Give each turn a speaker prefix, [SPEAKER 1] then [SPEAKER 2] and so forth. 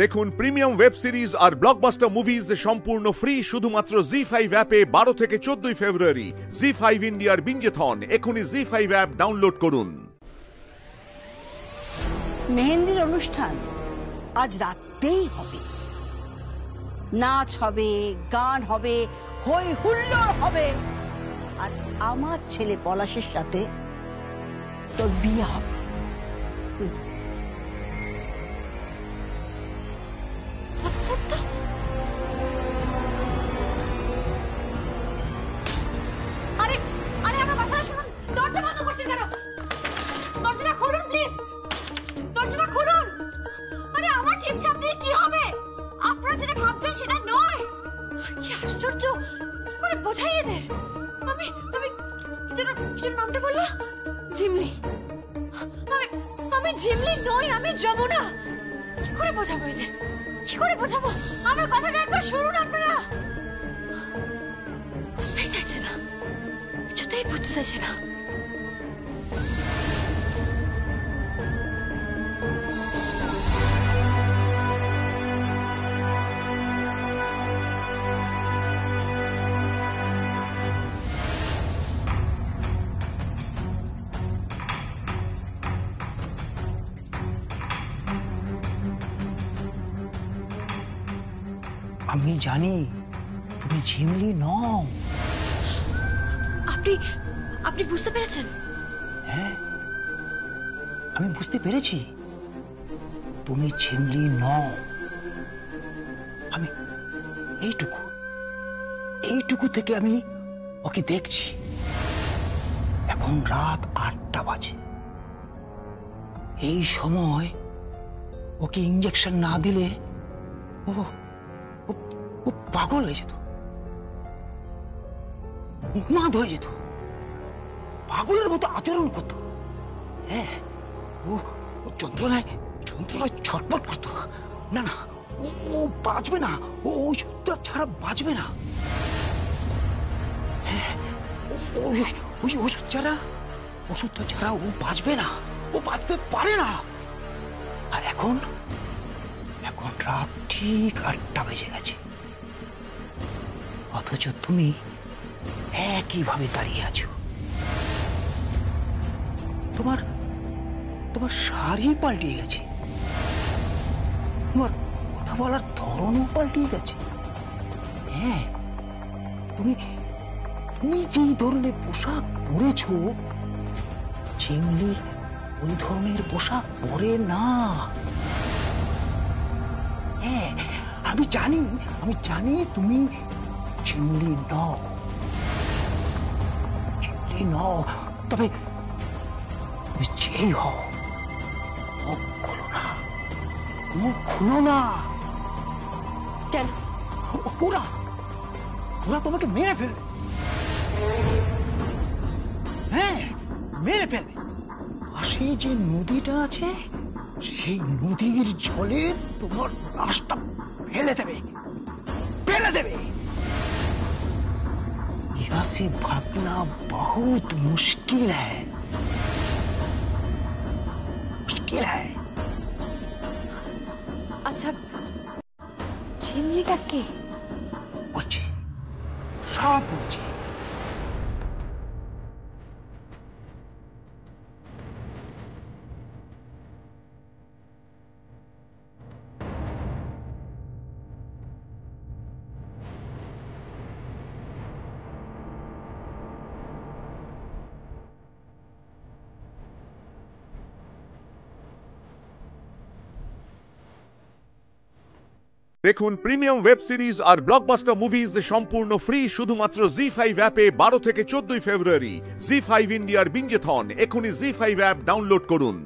[SPEAKER 1] দেখুন premium web series আর blockbuster movies সম্পূর্ণ free শুধুমাত্র জি5 অ্যাপে 12 থেকে 14 ফেব্রুয়ারি। জি5 ইন্ডিয়ার বিঞ্জেথন এখনই জি5 অ্যাপ ডাউনলোড করুন।
[SPEAKER 2] মেহেন্দির অনুষ্ঠান আজ রাতেই হবে। নাচ হবে, গান হবে, হই হুল্লোড় হবে, আর আমার ছেলে পলাশের সাথে তোর বিয়ে হবে।
[SPEAKER 3] যমুনা কি করে বোঝাবো এদের, কি করে বোঝাবো? আমার কথাটা একবার শুনুন আপনারা। বুঝতেই চাইছে না, কিছুতেই বুঝতে চাইছে না।
[SPEAKER 4] আমি জানি তুমি ঝিমলি নও।
[SPEAKER 3] আপনি আপনি বুঝতে পেরেছেন?
[SPEAKER 4] হ্যাঁ, আমি বুঝতে পেরেছি তুমি ঝিমলি নও। আমি এইটুকু থেকে আমি ওকে দেখছি। এখন রাত 8টা বাজে। এই সময় ওকে ইঞ্জেকশন না দিলে ও পাগল হয়ে যেত, উন্মাদ হয়ে যেত, পাগলের মতো আচরণ করত। হ্যাঁ, ও যন্ত্রণায় ছটফট করতো। না না, ও বাঁচবে না, ও ওষুধটা ছাড়া বাঁচবে না। হ্যাঁ, ওই ওষুধটা ছাড়া ও বাঁচবে না, ও বাঁচতে পারে না। আর এখন রাত ঠিক 8টা বেজে গেছে, অথচ তুমি একইভাবে দাঁড়িয়ে আছো। তোমার শাড়ি পাল্টিয়ে গেছে, তোমার কথা বলার ধরনও পাল্টিয়ে গেছে। হ্যাঁ, তুমি যেই ধরনের পোশাক পরেছো, ঝিমলি ওই ধরনের পোশাক পরে না। হ্যাঁ, আমি জানি তুমি ঝিমলি নও। তবে যেই হও, মুখ খুলো না।
[SPEAKER 3] কেন?
[SPEAKER 4] ওরা তোমাকে মেরে ফেলবে। হ্যাঁ, মেরে ফেলবে। পাশে যে নদীটা আছে, সেই নদীর জলে তোমার লাশটা ফেলে দেবে। यहाँ से भागना बहुत मुश्किल है।
[SPEAKER 3] আচ্ছা, ঝিমলিটা কে?
[SPEAKER 4] বলছি, সব বলছি।
[SPEAKER 1] দেখুন প্রিমিয়াম ওয়েব সিরিজ আর ব্লকবাস্টার মুভিজ সম্পূর্ণ ফ্রি শুধুমাত্র জি5 অ্যাপে 12 থেকে 14 ফেব্রুয়ারি। জি5 ইন্ডিয়ার বিঞ্জেথন এখনই জি5 অ্যাপ ডাউনলোড করুন।